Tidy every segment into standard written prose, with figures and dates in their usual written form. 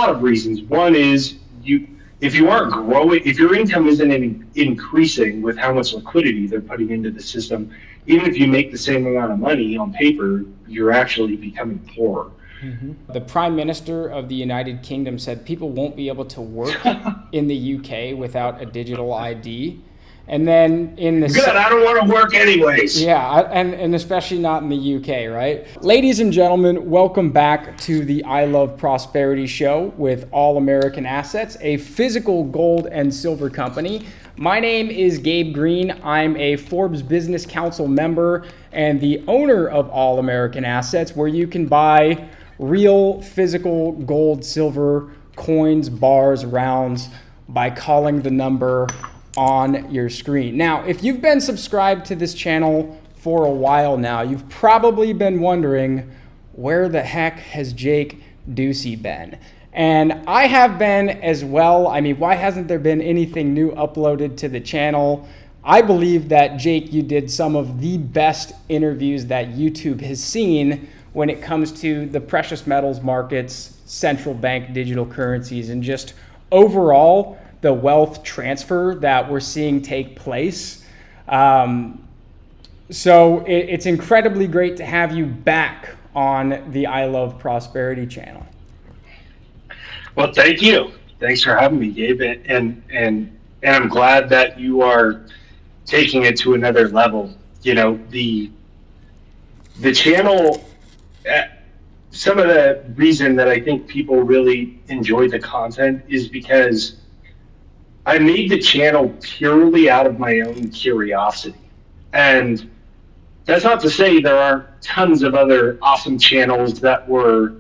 lot of reasons. One is if you aren't growing, if your income isn't increasing with how much liquidity they're putting into the system, even if you make the same amount of money on paper, you're actually becoming poorer. The Prime Minister of the United Kingdom said people won't be able to work in the UK without a digital ID. And then in the Good, I don't want to work anyways. Yeah, and especially not in the UK, right? Ladies and gentlemen, welcome back to the I Love Prosperity show with All American Assets, a physical gold and silver company. My name is Gabe Green. I'm a Forbes Business Council member and the owner of All American Assets, where you can buy real physical gold, silver, coins, bars, rounds by calling the number on your screen. Now, if you've been subscribed to this channel for a while now, you've probably been wondering, where the heck has Jake Ducey been? And I have been as well. I mean, why hasn't there been anything new uploaded to the channel? I believe that, Jake, you did some of the best interviews that YouTube has seen when it comes to the precious metals markets, central bank digital currencies, and just overall the wealth transfer that we're seeing take place. So it's incredibly great to have you back on the I Love Prosperity channel. Well, thank you. Thanks for having me, Gabe. And I'm glad that you are taking it to another level. You know, the channel, some of the reason that I think people really enjoy the content is because I made the channel purely out of my own curiosity. And that's not to say there aren't tons of other awesome channels that were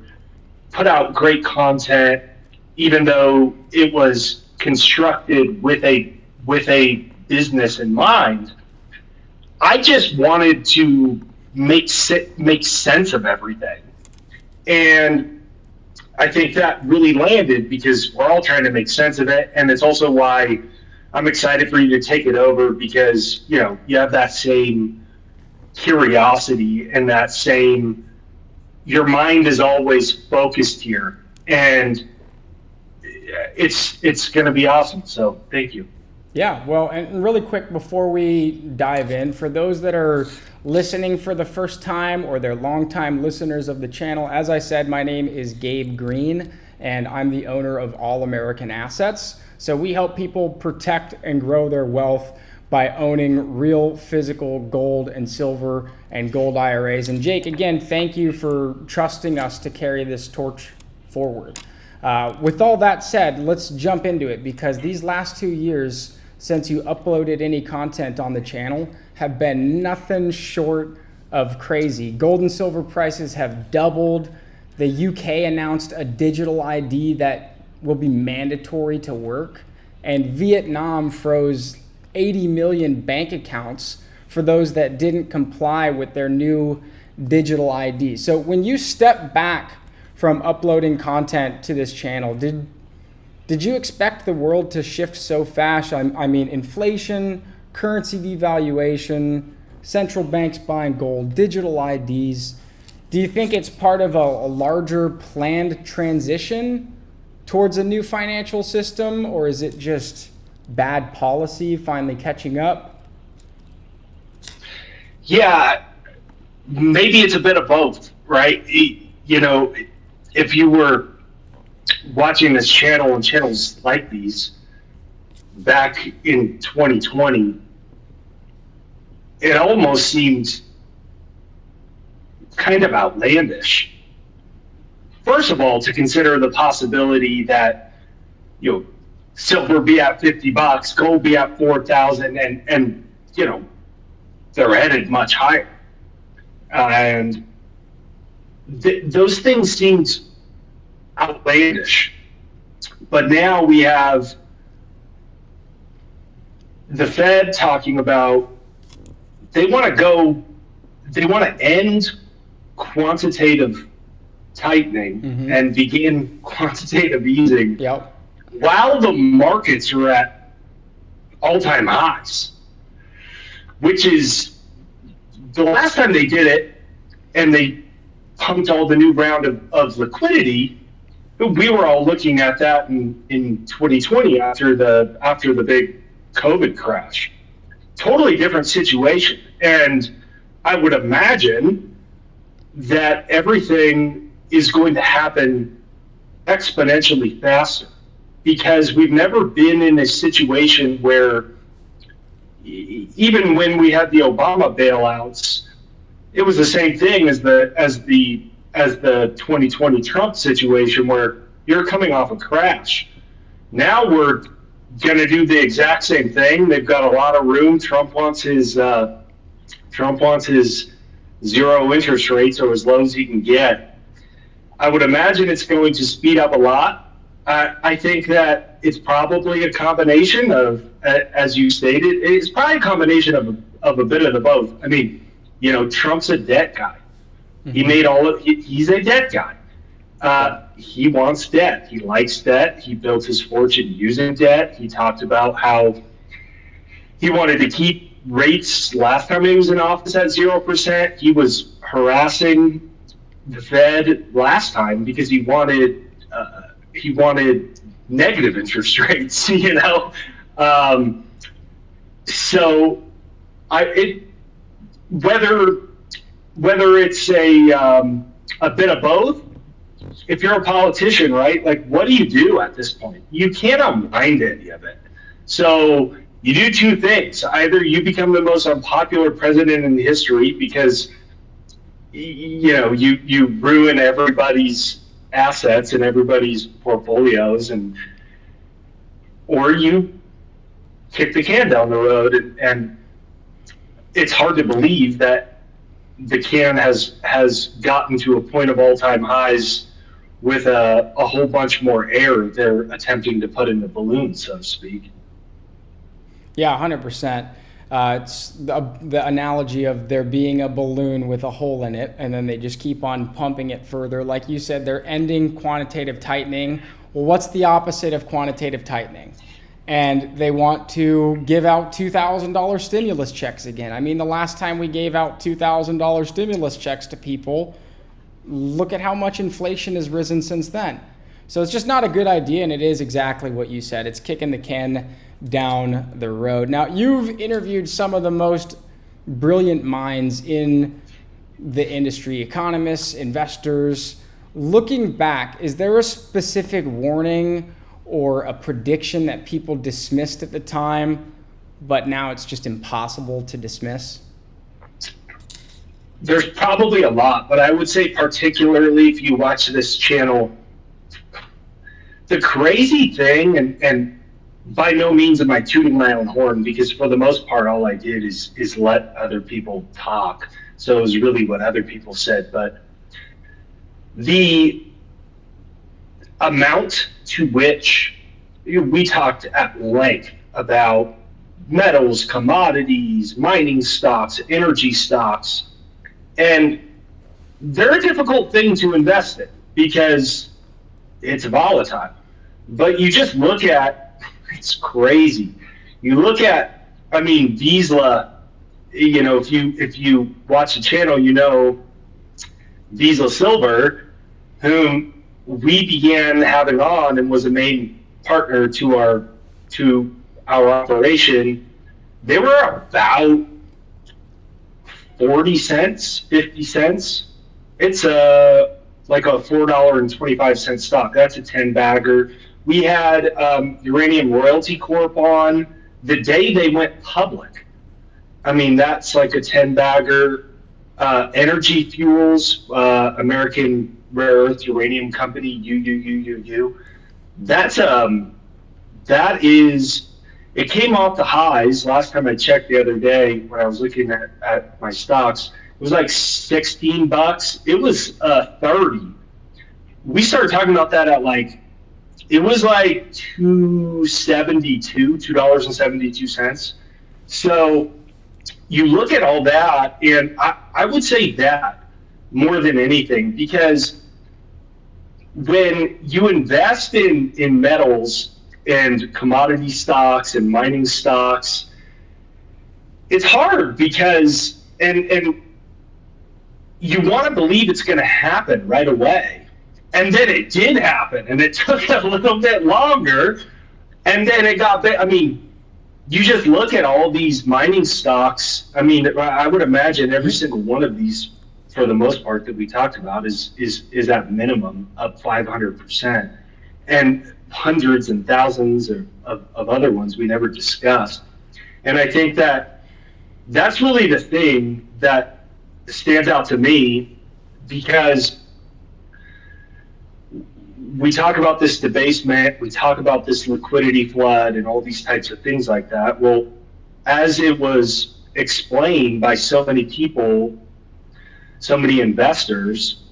put out great content, even though it was constructed with a business in mind. I just wanted to make sense of everything. And I think that really landed because we're all trying to make sense of it. And it's also why I'm excited for you to take it over, because, you know, you have that same curiosity and that same, your mind is always focused here. And it's going to be awesome. So thank you. Yeah, well, and really quick before we dive in, for those that are listening for the first time or they're longtime listeners of the channel, as I said, my name is Gabe Green, and I'm the owner of All American Assets. So we help people protect and grow their wealth by owning real physical gold and silver and gold IRAs. And Jake, again, thank you for trusting us to carry this torch forward. With all that said, let's jump into it, because these last 2 years since you uploaded any content on the channel have been nothing short of crazy. Gold and silver prices have doubled. The UK announced a digital ID that will be mandatory to work. And Vietnam froze 80 million bank accounts for those that didn't comply with their new digital ID. So when you step back from uploading content to this channel, did you expect the world to shift so fast? I mean, inflation, currency devaluation, central banks buying gold, digital IDs. Do you think it's part of a larger planned transition towards a new financial system, or is it just bad policy finally catching up? Yeah, maybe it's a bit of both, right? You know, if you were watching this channel and channels like these back in 2020, it almost seemed kind of outlandish. First of all, to consider the possibility that, you know, silver be at $50, gold be at 4,000, and you know, they're headed much higher. And those things seemed outlandish. But now we have the Fed talking about they want to end quantitative tightening and begin quantitative easing while the markets are at all-time highs, which is the last time they did it, and they pumped all the new round of liquidity we were all looking at that in 2020 after the big COVID crash. Totally different situation. And I would imagine that everything is going to happen exponentially faster because we've never been in a situation where even when we had the Obama bailouts, it was the same thing as the 2020 Trump situation where you're coming off a crash. Now we're going to do the exact same thing. They've got a lot of room. Trump wants his zero interest rates or as low as he can get. I would imagine it's going to speed up a lot. I think that it's probably a combination of, as you stated, it's probably a combination of a bit of the both. I mean, Trump's a debt guy. He's a debt guy. He wants debt. He likes debt. He built his fortune using debt. He talked about how he wanted to keep rates last time he was in office at 0%. He was harassing the Fed last time because he wanted negative interest rates, So whether it's a bit of both, if you're a politician, right? Like, what do you do at this point? You can't unwind any of it. So you do two things. Either you become the most unpopular president in history because you ruin everybody's assets and everybody's portfolios, or you kick the can down the road, and it's hard to believe that the can has gotten to a point of all-time highs with a whole bunch more air they're attempting to put in the balloon, so to speak. Yeah, 100%. It's the analogy of there being a balloon with a hole in it, and then they just keep on pumping it further. Like you said, they're ending quantitative tightening. Well, what's the opposite of quantitative tightening? And they want to give out $2,000 stimulus checks again. I mean, the last time we gave out $2,000 stimulus checks to people, look at how much inflation has risen since then. So it's just not a good idea, and it is exactly what you said. It's kicking the can down the road. Now, you've interviewed some of the most brilliant minds in the industry, economists, investors. Looking back, is there a specific warning or a prediction that people dismissed at the time, but now it's just impossible to dismiss? There's probably a lot, but I would say particularly if you watch this channel, the crazy thing, and by no means am I tooting my own horn, because for the most part, all I did is let other people talk. So it was really what other people said, but the amount to which we talked at length about metals, commodities, mining stocks, energy stocks, and they're a difficult thing to invest in because it's volatile. But you just look at, it's crazy. You look at, I mean, Vizsla, if you watch the channel, Vizsla Silver, whom we began having on and was a main partner to our operation, they were about 40 cents, 50 cents. It's like a $4.25 stock. That's a 10 bagger. We had Uranium Royalty Corp on the day they went public. I mean, that's like a 10 bagger. Energy Fuels, American Rare Earth Uranium Company, UUUUU. That is, it came off the highs. Last time I checked the other day when I was looking at my stocks, it was like $16. It was 30. We started talking about that at it was like $2.72. So you look at all that, and I would say that more than anything, because when you invest in metals and commodity stocks and mining stocks, it's hard because, and you want to believe it's going to happen right away. And then it did happen, and it took a little bit longer, and then it got. I mean, you just look at all these mining stocks. I mean, I would imagine every single one of these, for the most part, that we talked about, is at minimum up 500%, and hundreds and thousands of other ones we never discussed. And I think that that's really the thing that stands out to me, because we talk about this debasement, we talk about this liquidity flood and all these types of things like that. Well, as it was explained by so many people, so many investors,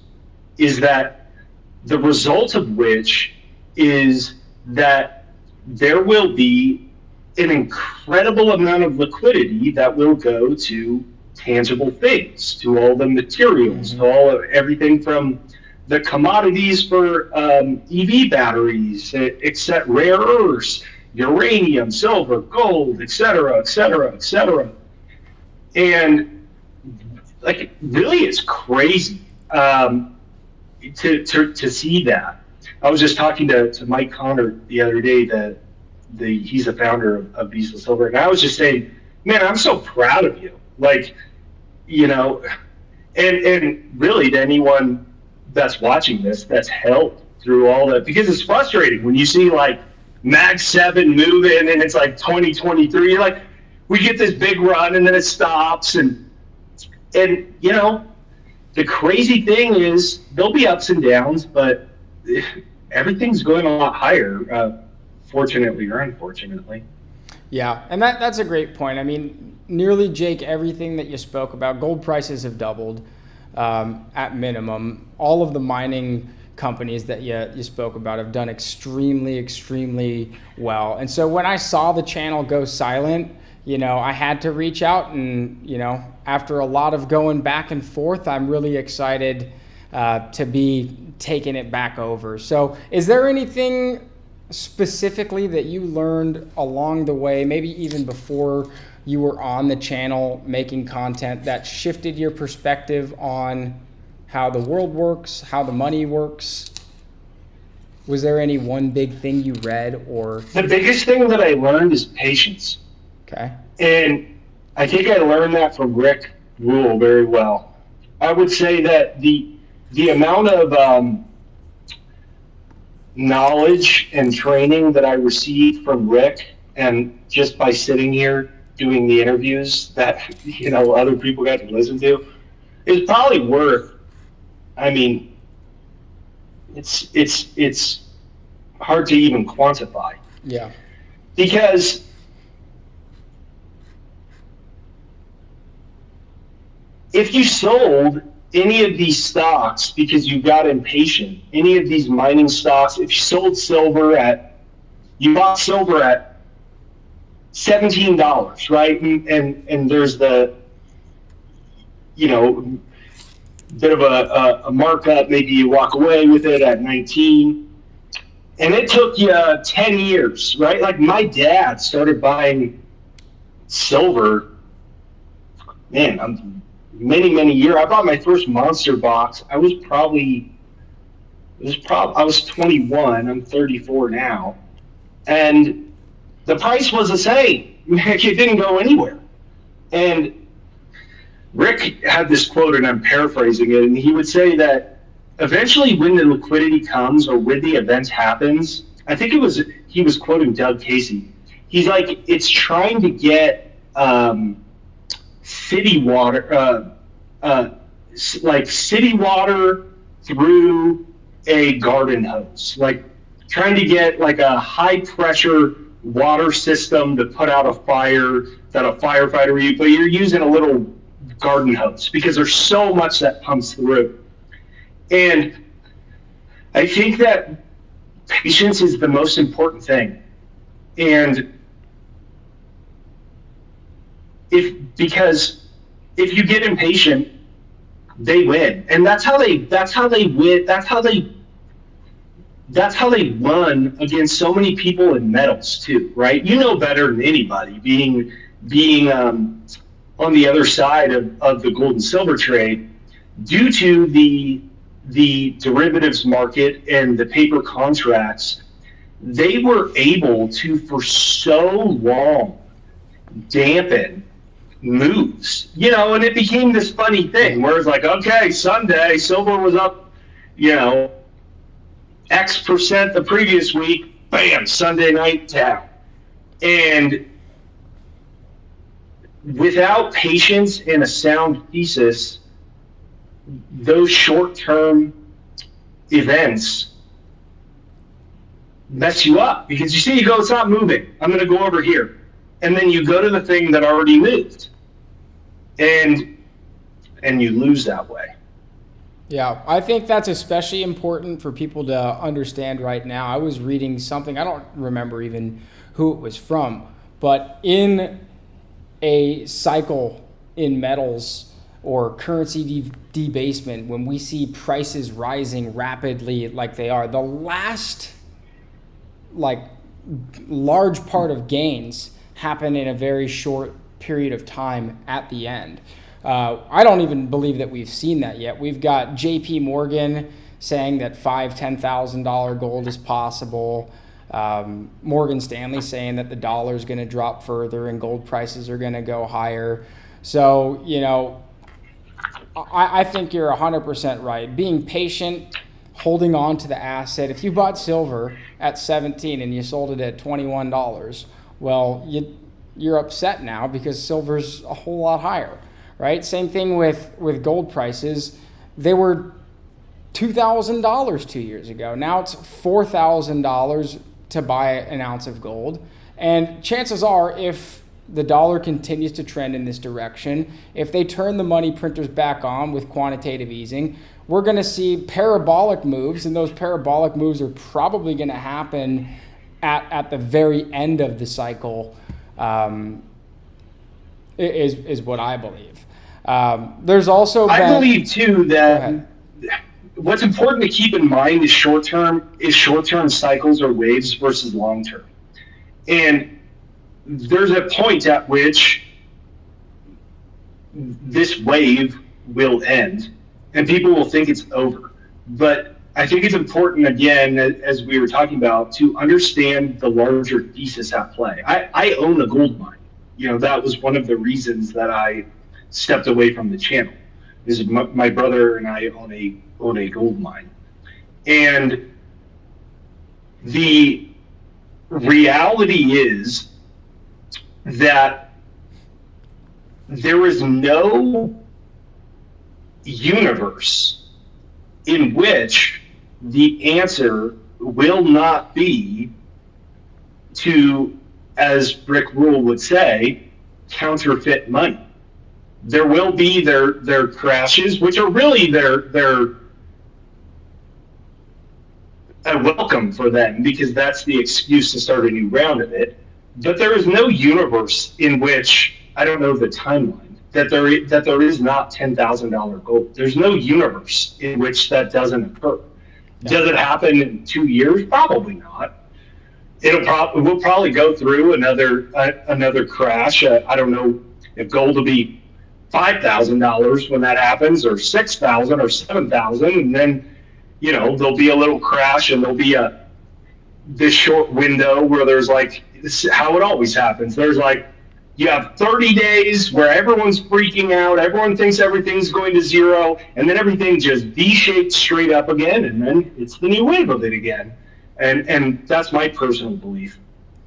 is that the result of which is that there will be an incredible amount of liquidity that will go to tangible things, to all the materials, to all of everything from the commodities for EV batteries, except rare earths, uranium, silver, gold, et cetera, et cetera, et cetera. And like, really, it's crazy to see that. I was just talking to Mike Connor the other day. He's the founder of Visa Silver, and I was just saying, man, I'm so proud of you. Like, you know, and really, to anyone that's watching this, that's held through all that, because it's frustrating when you see like Mag 7 moving and it's like 2023, you're like, we get this big run and then it stops, and you know, the crazy thing is there'll be ups and downs, but everything's going a lot higher, fortunately or unfortunately. Yeah, and that's a great point. I mean, nearly, Jake, everything that you spoke about, gold prices have doubled at minimum. All of the mining companies that you spoke about have done extremely well. And so when I saw the channel go silent, you know, I had to reach out, and, you know, after a lot of going back and forth, I'm really excited to be taking it back over. So is there anything specifically that you learned along the way, maybe even before you were on the channel making content, that shifted your perspective on how the world works, how the money works? Was there any one big thing you read? Or the biggest thing that I learned is patience. Okay. And I think I learned that from Rick Rule very well. I would say that the amount of knowledge and training that I received from Rick, and just by sitting here doing the interviews that, you know, other people got to listen to, is probably worth, I mean, it's hard to even quantify. Yeah. Because if you sold any of these stocks because you got impatient, any of these mining stocks, if you sold silver you bought silver at $17, right? And there's the, you know, bit of a markup, maybe you walk away with it at 19, and it took you 10 years, right? Like, my dad started buying silver, man, many years. I bought my first Monster box. I was 21. I'm 34 now, and the price was the same. It didn't go anywhere. And Rick had this quote, and I'm paraphrasing it, and he would say that eventually, when the liquidity comes, or when the event happens, I think he was quoting Doug Casey. He's like, it's trying to get city water, like city water through a garden hose, like trying to get like a high pressure water system to put out a fire that a firefighter would use, but you're using a little garden hose because there's so much that pumps through. And I think that patience is the most important thing. And because if you get impatient, they win. And that's how they win. That's how they won against so many people in metals too, right? You know better than anybody, being on the other side of the gold and silver trade, due to the the derivatives market and the paper contracts, they were able to, for so long, dampen moves, and it became this funny thing where it's like, okay, Sunday, silver was up, X% the previous week, bam, Sunday night down. And without patience and a sound thesis, those short-term events mess you up because you go, it's not moving. I'm going to go over here. And then you go to the thing that already moved. And you lose that way. Yeah, I think that's especially important for people to understand right now. I was reading something, I don't remember even who it was from, but in a cycle in metals or currency debasement, when we see prices rising rapidly like they are, the last large part of gains happen in a very short period of time at the end. I don't even believe that we've seen that yet. We've got JP Morgan saying that $5,000-$10,000 gold is possible. Morgan Stanley saying that the dollar is going to drop further and gold prices are going to go higher. So, I think you're 100% right. Being patient, holding on to the asset. If you bought silver at 17 and you sold it at $21, well, you're upset now because silver's a whole lot higher, right? Same thing with gold prices. They were $2,000 2 years ago. Now it's $4,000 to buy an ounce of gold. And chances are, if the dollar continues to trend in this direction, if they turn the money printers back on with quantitative easing, we're going to see parabolic moves, and those parabolic moves are probably going to happen at the very end of the cycle, is what I believe. There's also I believe too that what's important to keep in mind is short-term cycles or waves versus long-term. And there's a point at which this wave will end and people will think it's over. But I think it's important, again, as we were talking about, to understand the larger thesis at play. I own a gold mine. That was one of the reasons that I stepped away from the channel. Is my brother and I own a gold mine. And the reality is that there is no universe in which the answer will not be to, as Rick Rule would say, counterfeit money. There will be their crashes, which are really their a welcome for them because that's the excuse to start a new round of it. But there is no universe in which, I don't know the timeline, that there is not $10,000 gold. There's no universe in which that doesn't occur. Yeah. Does it happen in 2 years? Probably not. We'll probably go through another crash. I don't know if gold will be $5,000 when that happens, or $6,000 or $7,000, and then there'll be a little crash, and there'll be this short window where there's how it always happens. There's you have 30 days where everyone's freaking out, everyone thinks everything's going to zero, and then everything just V-shaped straight up again, and then it's the new wave of it again. And that's my personal belief.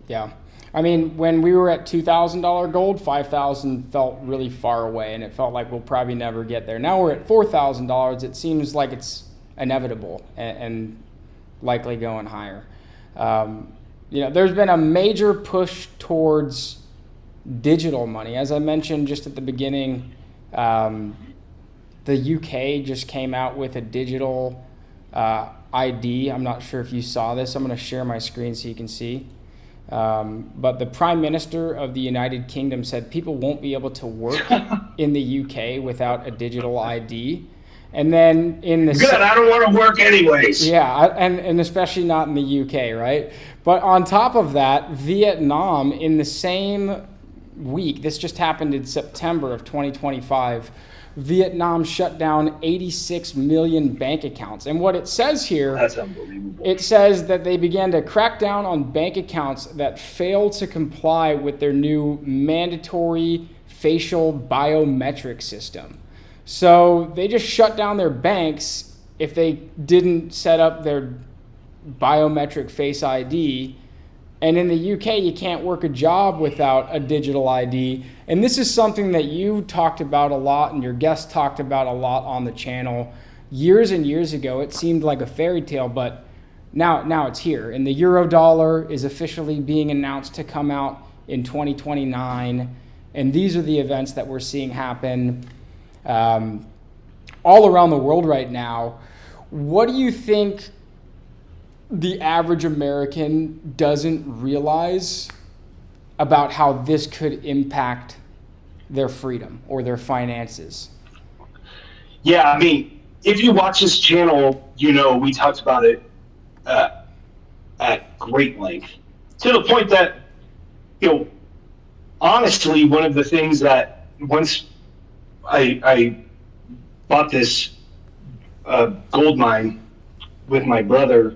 Yeah. I mean, when we were at $2,000 gold, $5,000 felt really far away, and it felt like we'll probably never get there. Now we're at $4,000. It seems like it's inevitable and likely going higher. There's been a major push towards digital money. As I mentioned just at the beginning, the UK just came out with a digital ID. I'm not sure if you saw this. I'm going to share my screen so you can see. But the Prime Minister of the United Kingdom said people won't be able to work in the UK without a digital ID. And then in the... Good, I don't want to work anyways. Yeah, and especially not in the UK, right? But on top of that, Vietnam, in the same week, this just happened in September of 2025, Vietnam shut down 86 million bank accounts. And what it says here, that's unbelievable. It says that they began to crack down on bank accounts that failed to comply with their new mandatory facial biometric system. So they just shut down their banks if they didn't set up their biometric face ID. And in the UK, you can't work a job without a digital ID. And this is something that you talked about a lot and your guests talked about a lot on the channel. Years and years ago, it seemed like a fairy tale, but now it's here. And the Eurodollar is officially being announced to come out in 2029. And these are the events that we're seeing happen all around the world right now. What do you think the average American doesn't realize about how this could impact their freedom or their finances? Yeah, I mean, if you watch this channel, we talked about it at great length, to the point that, honestly, one of the things that once I bought this gold mine with my brother,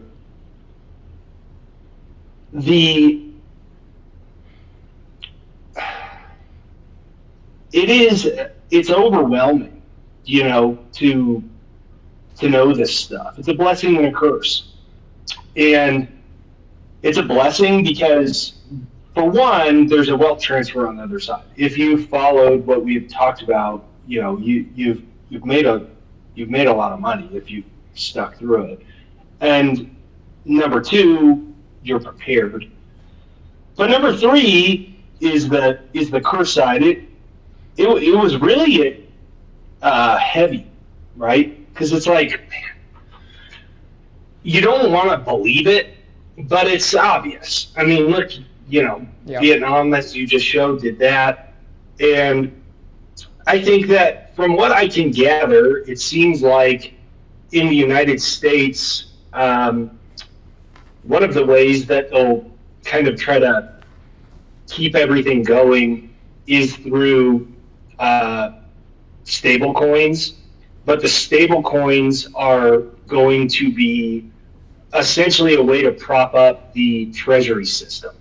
it's overwhelming, to know this stuff. It's a blessing and a curse. And it's a blessing because, for one, there's a wealth transfer on the other side. If you've followed what we've talked about, you've made a lot of money if you've stuck through it. And number two, you're prepared. But number three is the curse side. It was really heavy, right? Because it's like, you don't want to believe it, but it's obvious. I mean, look, Vietnam, as you just showed, did that. And I think that from what I can gather, it seems like in the United States, one of the ways that they'll kind of try to keep everything going is through stable coins. But the stable coins are going to be essentially a way to prop up the treasury system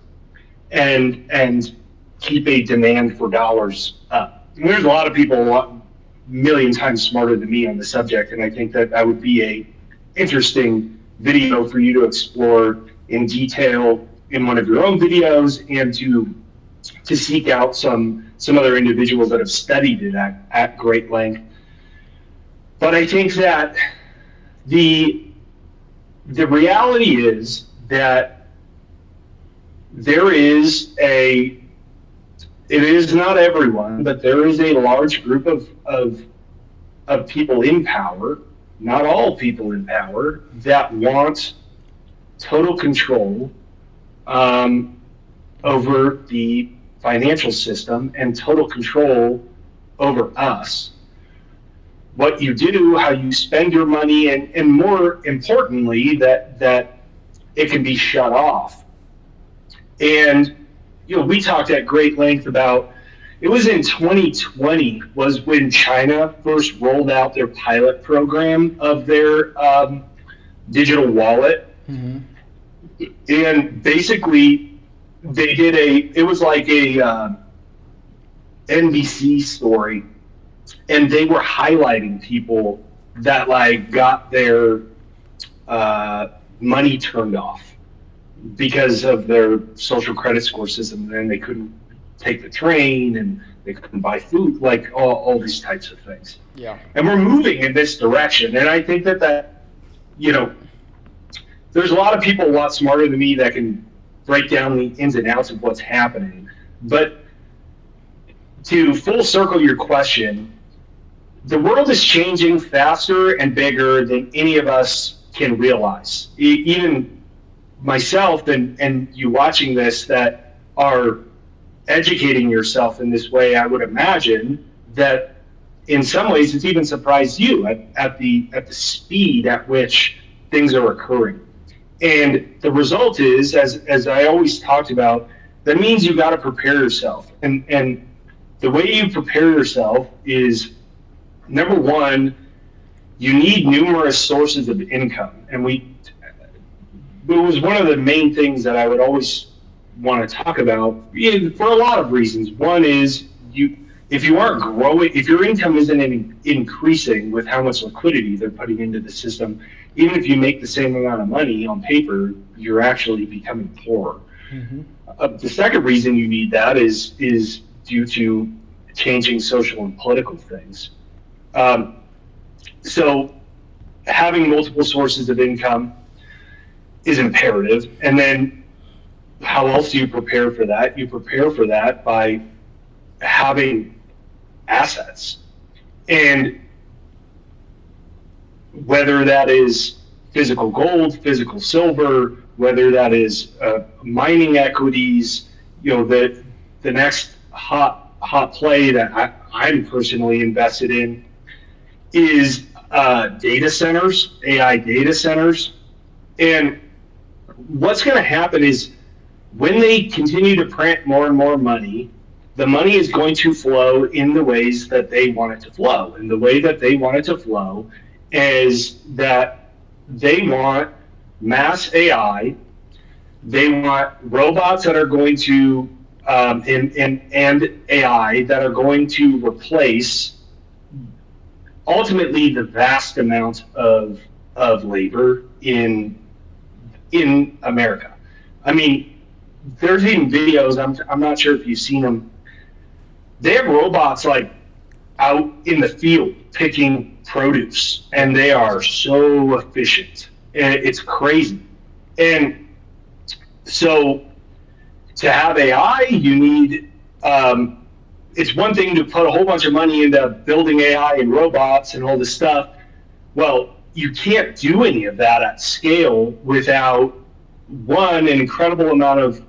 and keep a demand for dollars up. And there's a lot of people a million times smarter than me on the subject, and I think that would be a interesting video for you to explore in detail in one of your own videos, and to seek out some other individuals that have studied it at great length. But I think that the reality is that it is not everyone, but there is a large group of people in power, not all people in power, that want total control over the financial system and total control over us. What you do, how you spend your money, and more importantly, that it can be shut off. And we talked at great length about, it was in 2020 was when China first rolled out their pilot program of their digital wallet. Mm-hmm. And basically they did it was like a NBC story, and they were highlighting people that got their money turned off because of their social credit score system, and then they couldn't take the train and they couldn't buy food, all these types of things. Yeah. And we're moving in this direction, and I think that there's a lot of people a lot smarter than me that can break down the ins and outs of what's happening. But to full circle your question, the world is changing faster and bigger than any of us can realize. Even myself and you watching this that are educating yourself in this way, I would imagine that in some ways it's even surprised you at the speed at which things are occurring. And the result is, as I always talked about, that means you got to prepare yourself. And the way you prepare yourself is Number one, you need numerous sources of income. And it was one of the main things that I would always want to talk about for a lot of reasons. One is if you aren't growing, if your income isn't increasing with how much liquidity they're putting into the system, even if you make the same amount of money on paper, you're actually becoming poorer. Mm-hmm. The second reason you need that is due to changing social and political things. So having multiple sources of income is imperative. And then how else do you prepare for that? You prepare for that by having assets. And whether that is physical gold, physical silver, whether that is mining equities, the next hot play that I'm personally invested in is data centers, AI data centers. And what's going to happen is when they continue to print more and more money, the money is going to flow in the ways that they want it to flow. And the way that they want it to flow is that they want mass AI. They want robots that are going to, and AI that are going to replace ultimately the vast amount of labor in America. I mean, there's even videos, I'm not sure if you've seen them. They have robots like out in the field picking produce, and they are so efficient. It's crazy. And so to have AI, you need, it's one thing to put a whole bunch of money into building AI and robots and all this stuff. Well, you can't do any of that at scale without, one, an incredible amount of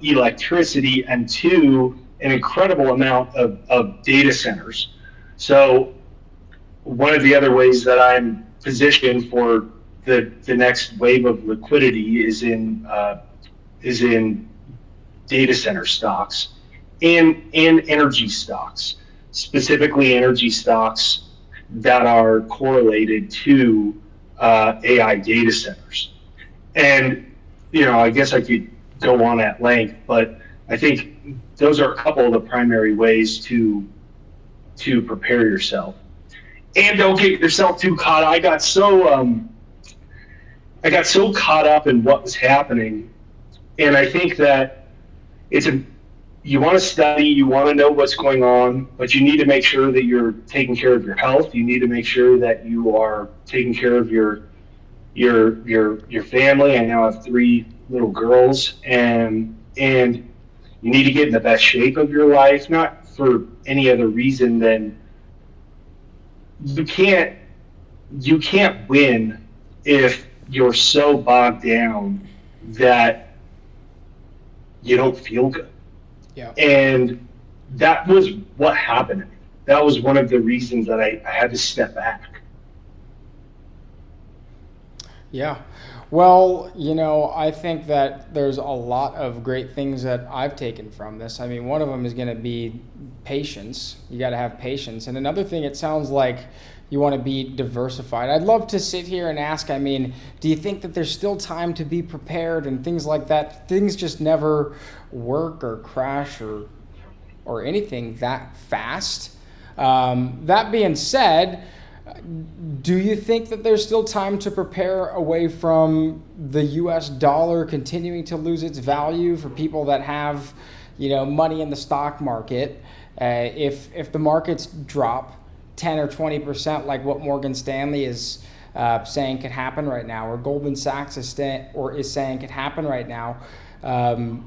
electricity, and two, an incredible amount of data centers. So one of the other ways that I'm positioned for the next wave of liquidity is in data center stocks and energy stocks, specifically energy stocks that are correlated to AI data centers. And I guess I could go on at length, but I think those are a couple of the primary ways to prepare yourself. And don't get yourself too caught. I got so caught up in what was happening, and I think that you want to study, you want to know what's going on, but you need to make sure that you're taking care of your health. You need to make sure that you are taking care of your family. I now have 3 little girls, and you need to get in the best shape of your life, not for any other reason than you can't win if you're so bogged down that you don't feel good. Yeah. And that was what happened to me. That was one of the reasons that I had to step back. Yeah. Well, I think that there's a lot of great things that I've taken from this. I mean, one of them is going to be patience. You got to have patience. And another thing, it sounds like you want to be diversified. I'd love to sit here and ask, I mean, do you think that there's still time to be prepared and things like that? Things just never work or crash or anything that fast. That being said, do you think that there's still time to prepare away from the US dollar continuing to lose its value for people that have, money in the stock market? If the markets drop 10 or 20%, like what Morgan Stanley is saying could happen right now, or Goldman Sachs is saying could happen right now,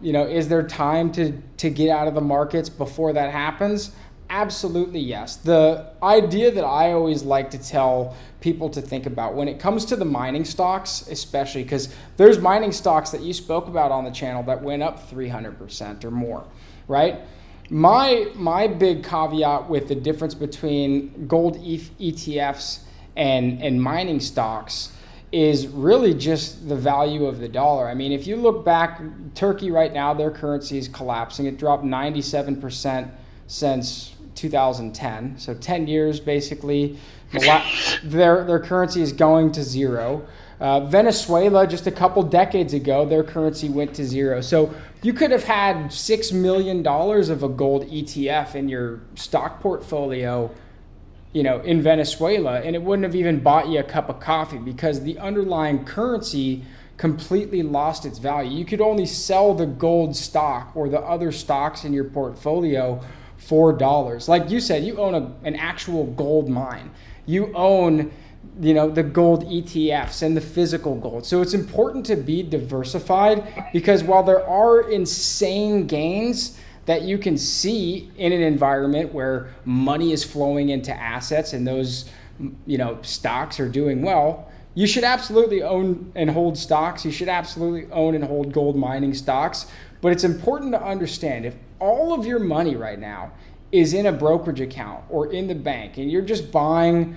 is there time to get out of the markets before that happens? Absolutely, yes. The idea that I always like to tell people to think about when it comes to the mining stocks, especially because there's mining stocks that you spoke about on the channel that went up 300% or more, right? My big caveat with the difference between gold ETFs and mining stocks is really just the value of the dollar. I mean, if you look back, Turkey right now, their currency is collapsing. It dropped 97% since 2010. So 10 years basically, their currency is going to zero. Venezuela, just a couple decades ago, their currency went to zero. So you could have had $6 million of a gold ETF in your stock portfolio, in Venezuela, and it wouldn't have even bought you a cup of coffee because the underlying currency completely lost its value. You could only sell the gold stock or the other stocks in your portfolio for dollars. Like you said, you own an actual gold mine. You own the gold ETFs and the physical gold. So it's important to be diversified because while there are insane gains that you can see in an environment where money is flowing into assets and those stocks are doing well, you should absolutely own and hold stocks. You should absolutely own and hold gold mining stocks. But it's important to understand if all of your money right now is in a brokerage account or in the bank and you're just buying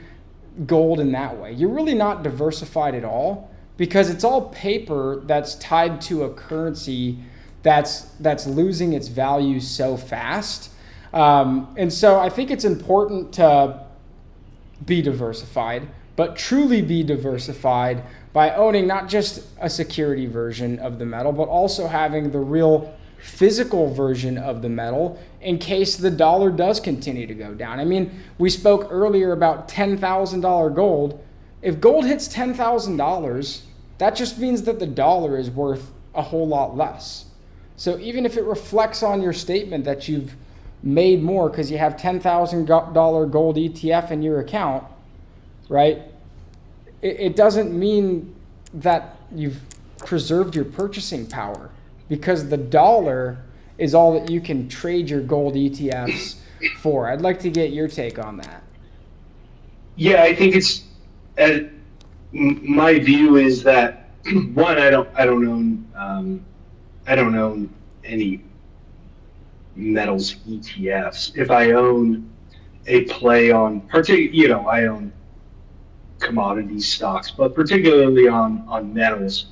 gold in that way, you're really not diversified at all because it's all paper that's tied to a currency that's losing its value so fast. And so I think it's important to be diversified, but truly be diversified by owning not just a security version of the metal, but also having the real physical version of the metal in case the dollar does continue to go down. I mean, we spoke earlier about $10,000 gold. If gold hits $10,000, that just means that the dollar is worth a whole lot less. So even if it reflects on your statement that you've made more because you have $10,000 gold ETF in your account, right? It doesn't mean that you've preserved your purchasing power because the dollar is all that you can trade your gold ETFs for. I'd like to get your take on that. Yeah, I think my view is that one, I don't own any metals ETFs. If I own a play on I own commodity stocks, but particularly on metals,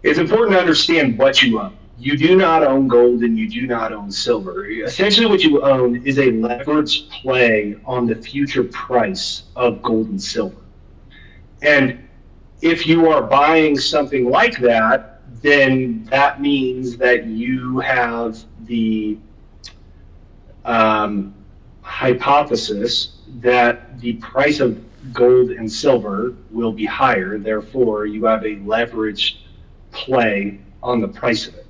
it's important to understand what you own. You do not own gold and you do not own silver. Essentially what you own is a leveraged play on the future price of gold and silver. And if you are buying something like that, then that means that you have the hypothesis that the price of gold and silver will be higher. Therefore, you have a leveraged play on the price of it.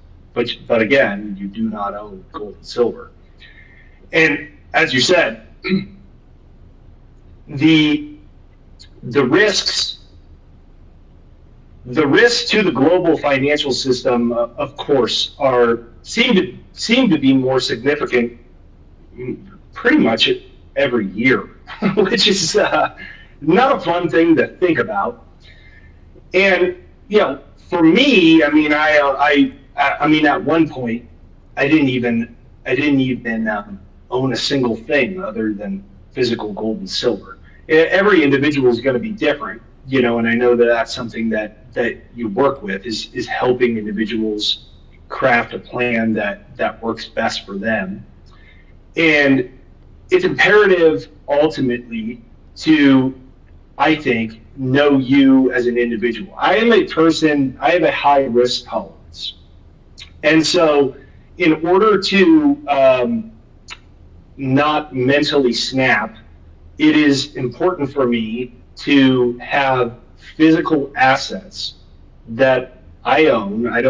But again, you do not own gold and silver. And as you said, the risks to the global financial system, of course, seem to be more significant pretty much every year, which is not a fun thing to think about. And for me, I mean, at one point, I didn't even own a single thing other than physical gold and silver. Every individual is going to be different, and I know that that's something that you work with is helping individuals craft a plan that works best for them. And it's imperative ultimately to, I think, know you as an individual. I have a high risk tolerance. And so in order to not mentally snap, it is important for me to have physical assets that I own. I've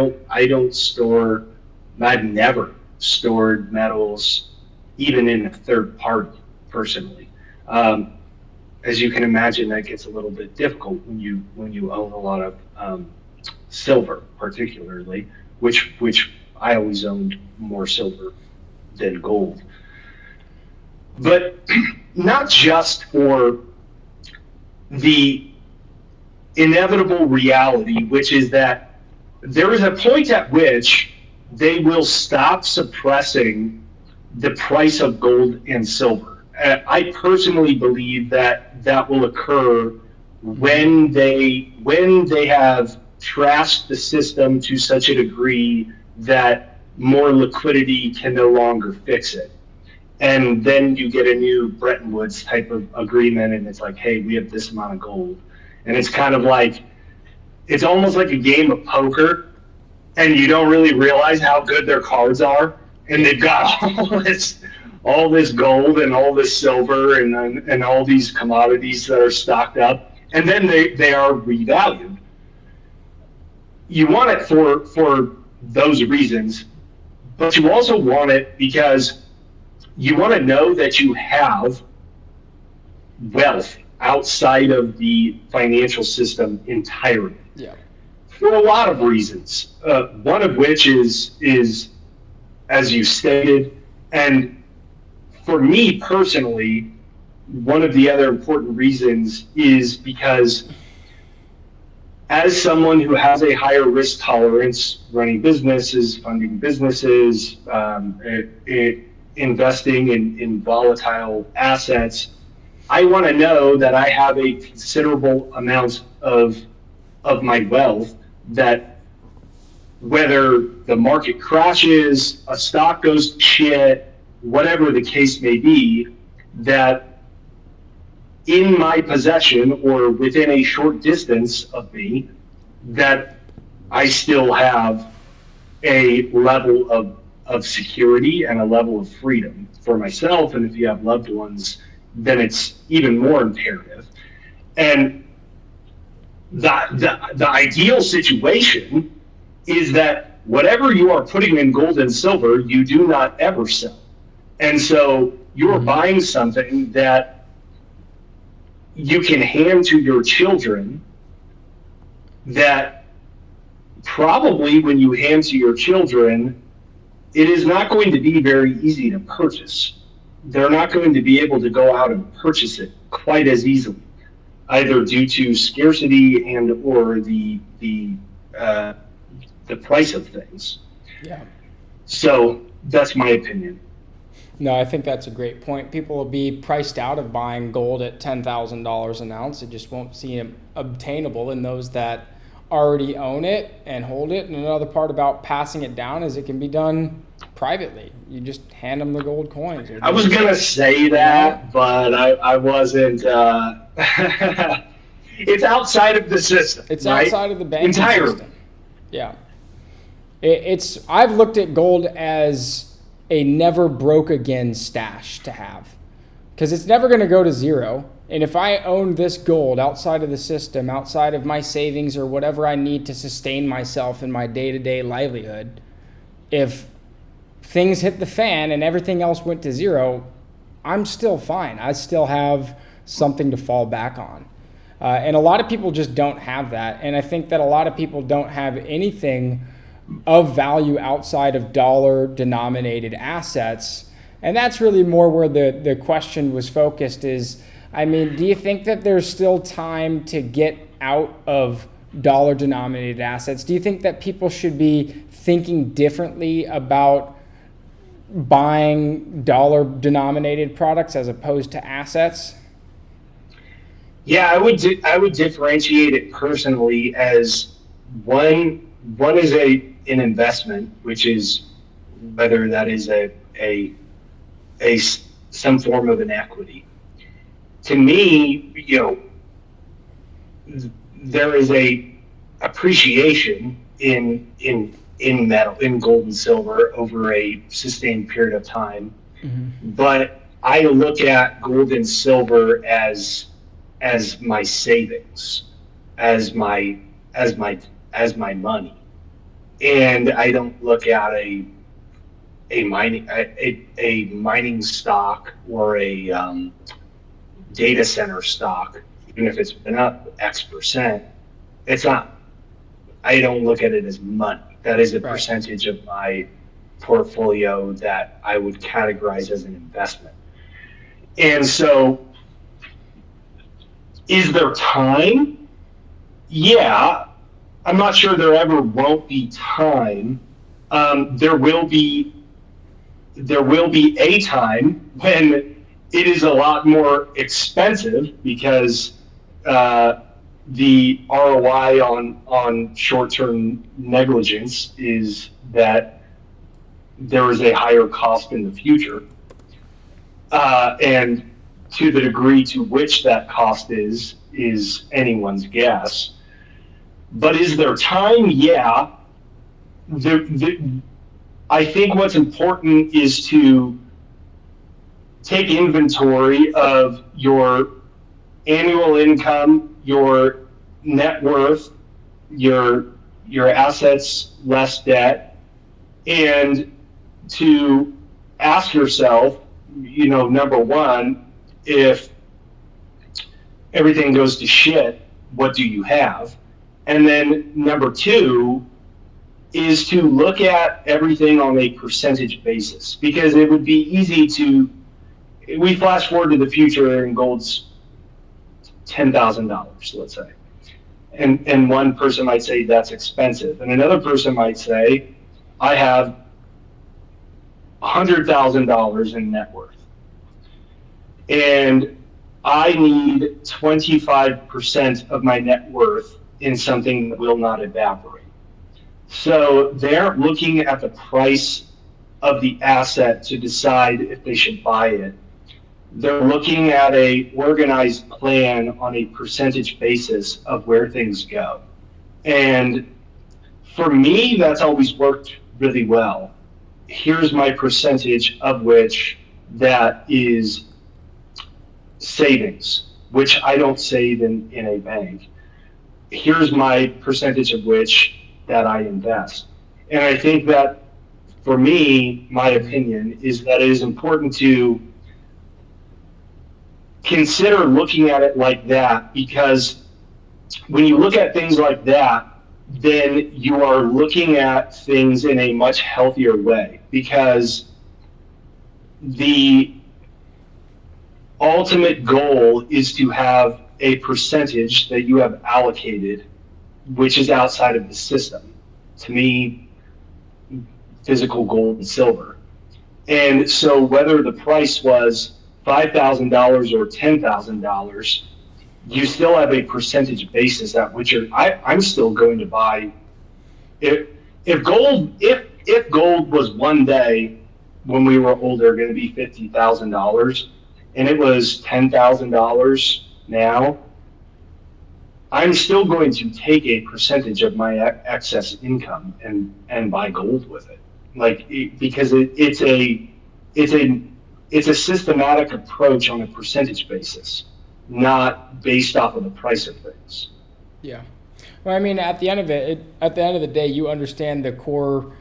never stored metals, even in a third party, personally. As you can imagine, that gets a little bit difficult when you own a lot of silver, particularly, which I always owned more silver than gold. But not just for the inevitable reality, which is that there is a point at which they will stop suppressing the price of gold and silver. I personally believe that will occur when they have trashed the system to such a degree that more liquidity can no longer fix it. And then you get a new Bretton Woods type of agreement, and it's like, hey, we have this amount of gold. And it's kind of like, it's almost like a game of poker, and you don't really realize how good their cards are. And they've got all this gold and all this silver and all these commodities that are stocked up, and then they are revalued. You want it for those reasons, but you also want it because you want to know that you have wealth outside of the financial system entirely. Yeah. For a lot of reasons. One of which is as you stated, and for me personally, one of the other important reasons is because as someone who has a higher risk tolerance, running businesses, funding businesses, investing in volatile assets, I want to know that I have a considerable amount of my wealth that whether the market crashes, a stock goes to shit, whatever the case may be, that in my possession or within a short distance of me, that I still have a level of security and a level of freedom for myself. And if you have loved ones, then it's even more imperative. And the ideal situation is that whatever you are putting in gold and silver, you do not ever sell. And so you're buying something that you can hand to your children that probably when you hand to your children, it is not going to be very easy to purchase. They're not going to be able to go out and purchase it quite as easily, either due to scarcity and or the price of things. Yeah. So that's my opinion. No, I think that's a great point. People will be priced out of buying gold at $10,000 an ounce. It just won't seem obtainable, and those that already own it and hold it. And another part about passing it down is it can be done privately. You just hand them the gold coins. I was going to say that, but I wasn't. It's outside of the system. It's right? outside of the banking entirely. system. Yeah. I've looked at gold as a never broke again stash to have, because it's never going to go to zero. And if I own this gold outside of the system, outside of my savings or whatever I need to sustain myself in my day-to-day livelihood, if things hit the fan and everything else went to zero, I'm still fine. I still have something to fall back on. And a lot of people just don't have that. And I think that a lot of people don't have anything of value outside of dollar-denominated assets. And that's really more where the question was focused is, I mean, do you think that there's still time to get out of dollar-denominated assets? Do you think that people should be thinking differently about buying dollar-denominated products as opposed to assets? Yeah, I would differentiate it personally as one is an investment, which is whether that is a some form of an equity. To me, there is a appreciation in metal, in gold and silver over a sustained period of time. Mm-hmm. But I look at gold and silver as my savings, as my money, and I don't look at a mining stock or a data center stock, even if it's been up X percent. It's not. I don't look at it as money. That is a percentage of my portfolio that I would categorize as an investment. And so, is there time? Yeah. I'm not sure there ever won't be time. There will be a time when it is a lot more expensive because the ROI on short-term negligence is that there is a higher cost in the future. and to the degree to which that cost is anyone's guess. But is there time? Yeah. I think what's important is to take inventory of your annual income, your net worth, your assets less debt, and to ask yourself, number one, if everything goes to shit, what do you have? And then number two is to look at everything on a percentage basis, because it would be easy to, we flash forward to the future and gold's $10,000, let's say. And one person might say that's expensive. And another person might say, I have $100,000 in net worth. And I need 25% of my net worth in something that will not evaporate. So they're looking at the price of the asset to decide if they should buy it. They're looking at a organized plan on a percentage basis of where things go. And for me, that's always worked really well. Here's my percentage of which that is savings, which I don't save in a bank. Here's my percentage of which that I invest. And I think that for me, my opinion is that it is important to consider looking at it like that, because when you look at things like that, then you are looking at things in a much healthier way, because the ultimate goal is to have a percentage that you have allocated which is outside of the system. To me, physical gold and silver. And so whether the price was $5,000 or $10,000, you still have a percentage basis at which I'm still going to buy. If gold was one day when we were older going to be $50,000 and it was $10,000 now, I'm still going to take a percentage of my excess income and buy gold with it, because it's a systematic approach on a percentage basis, not based off of the price of things. Yeah. Well, I mean, at the end of the day, you understand the core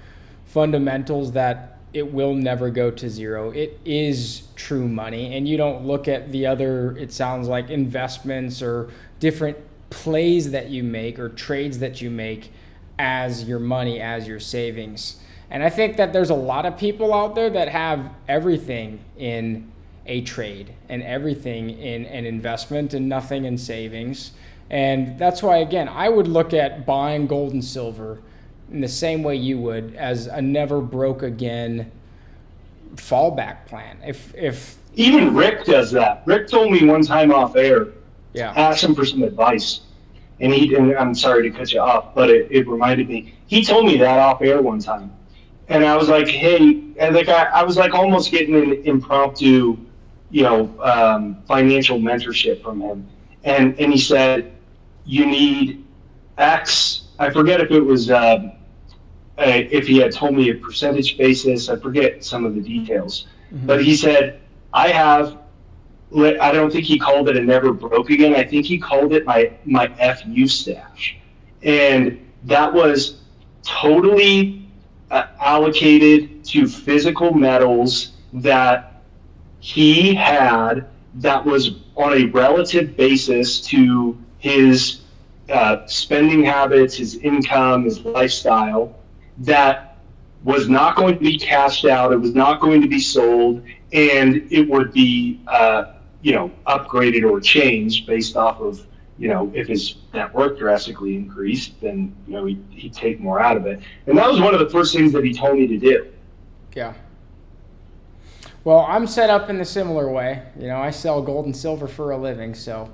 fundamentals that it will never go to zero. It is true money, and you don't look at the other, it sounds like, investments or different plays that you make or trades that you make as your money, as your savings. And I think that there's a lot of people out there that have everything in a trade and everything in an investment and nothing in savings. And that's why, again, I would look at buying gold and silver in the same way you would, as a never broke again fallback plan. If even Rick does that. Rick told me one time off air, asked him for some advice. And I'm sorry to cut you off, but it reminded me. He told me that off air one time. And I was like, hey, and I was like almost getting an impromptu, financial mentorship from him. And he said, you need X. I forget if it was, if he had told me a percentage basis. I forget some of the details. Mm-hmm. But he said, I don't think he called it a never broke again. I think he called it my FU stash. And that was totally allocated to physical metals that he had, that was on a relative basis to his spending habits, his income, his lifestyle, that was not going to be cashed out. It was not going to be sold, and it would be upgraded or changed based off of, if his net worth drastically increased, then, he'd take more out of it. And that was one of the first things that he told me to do. Yeah. Well, I'm set up in a similar way. I sell gold and silver for a living. So,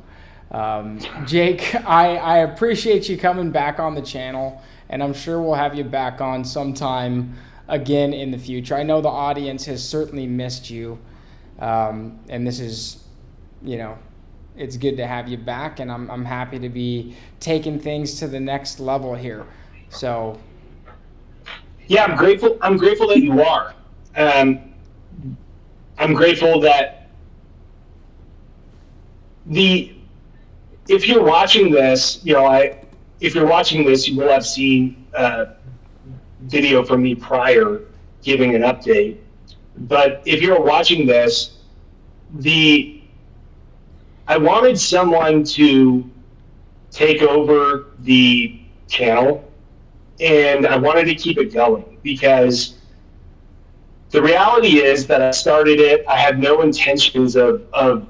Jake, I appreciate you coming back on the channel, and I'm sure we'll have you back on sometime again in the future. I know the audience has certainly missed you. And this is, it's good to have you back, and I'm happy to be taking things to the next level here. So Yeah, I'm grateful. I'm grateful that you are. Um, I'm grateful that the if you're watching this, if you're watching this, you will have seen video from me prior giving an update. But if you're watching this, the I wanted someone to take over the channel, and I wanted to keep it going because the reality is that I started it. I had no intentions of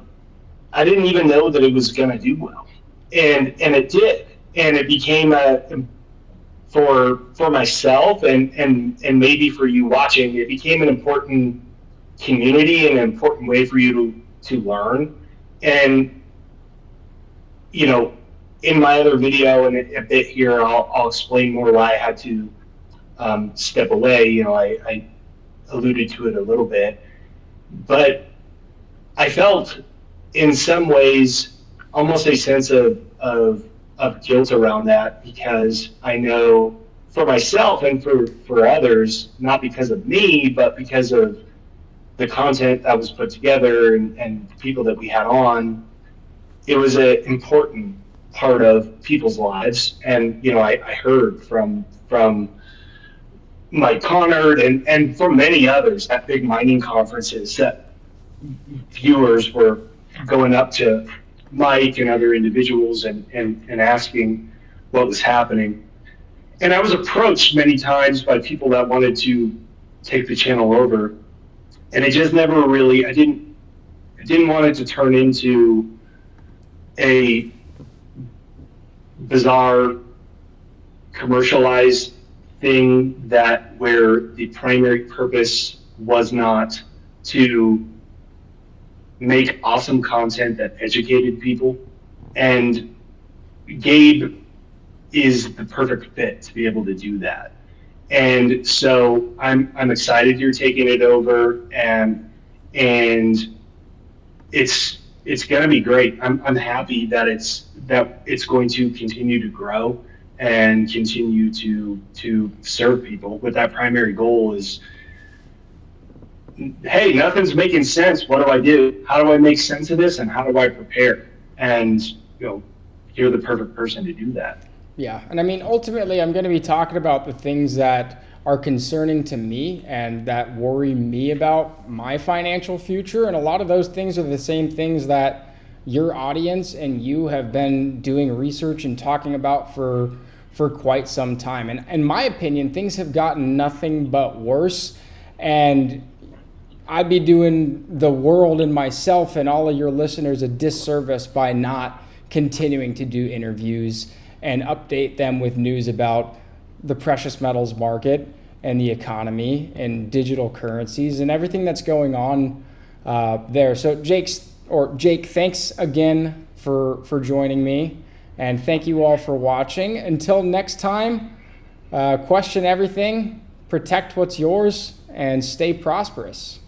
I didn't even know that it was going to do well, and it did, and it became a for myself and maybe for you watching, it became an important community and an important way for you to learn. And in my other video and a bit here, I'll explain more why I had to step away. I alluded to it a little bit, but I felt in some ways almost a sense of guilt around that, because I know for myself and for others, not because of me, but because of the content that was put together and the people that we had on, it was an important part of people's lives. And I heard from Mike Connard and from many others at big mining conferences that viewers were going up to Mike and other individuals and asking what was happening. And I was approached many times by people that wanted to take the channel over, and it just never really. I didn't want it to turn into a bizarre commercialized thing where the primary purpose was not to make awesome content that educated people. And Gabe is the perfect fit to be able to do that. And so I'm excited you're taking it over, and it's going to be great. I'm happy that it's going to continue to grow and continue to serve people with that primary goal is, hey, nothing's making sense. What do I do? How do I make sense of this? And how do I prepare? And you're the perfect person to do that. yeah, and I mean, ultimately, I'm going to be talking about the things that are concerning to me and that worry me about my financial future. And a lot of those things are the same things that your audience and you have been doing research and talking about for quite some time. And in my opinion, things have gotten nothing but worse. And I'd be doing the world and myself and all of your listeners a disservice by not continuing to do interviews and update them with news about the precious metals market and the economy and digital currencies and everything that's going on there. So Jake, thanks again for joining me, and thank you all for watching. Until next time, question everything, protect what's yours, and stay prosperous.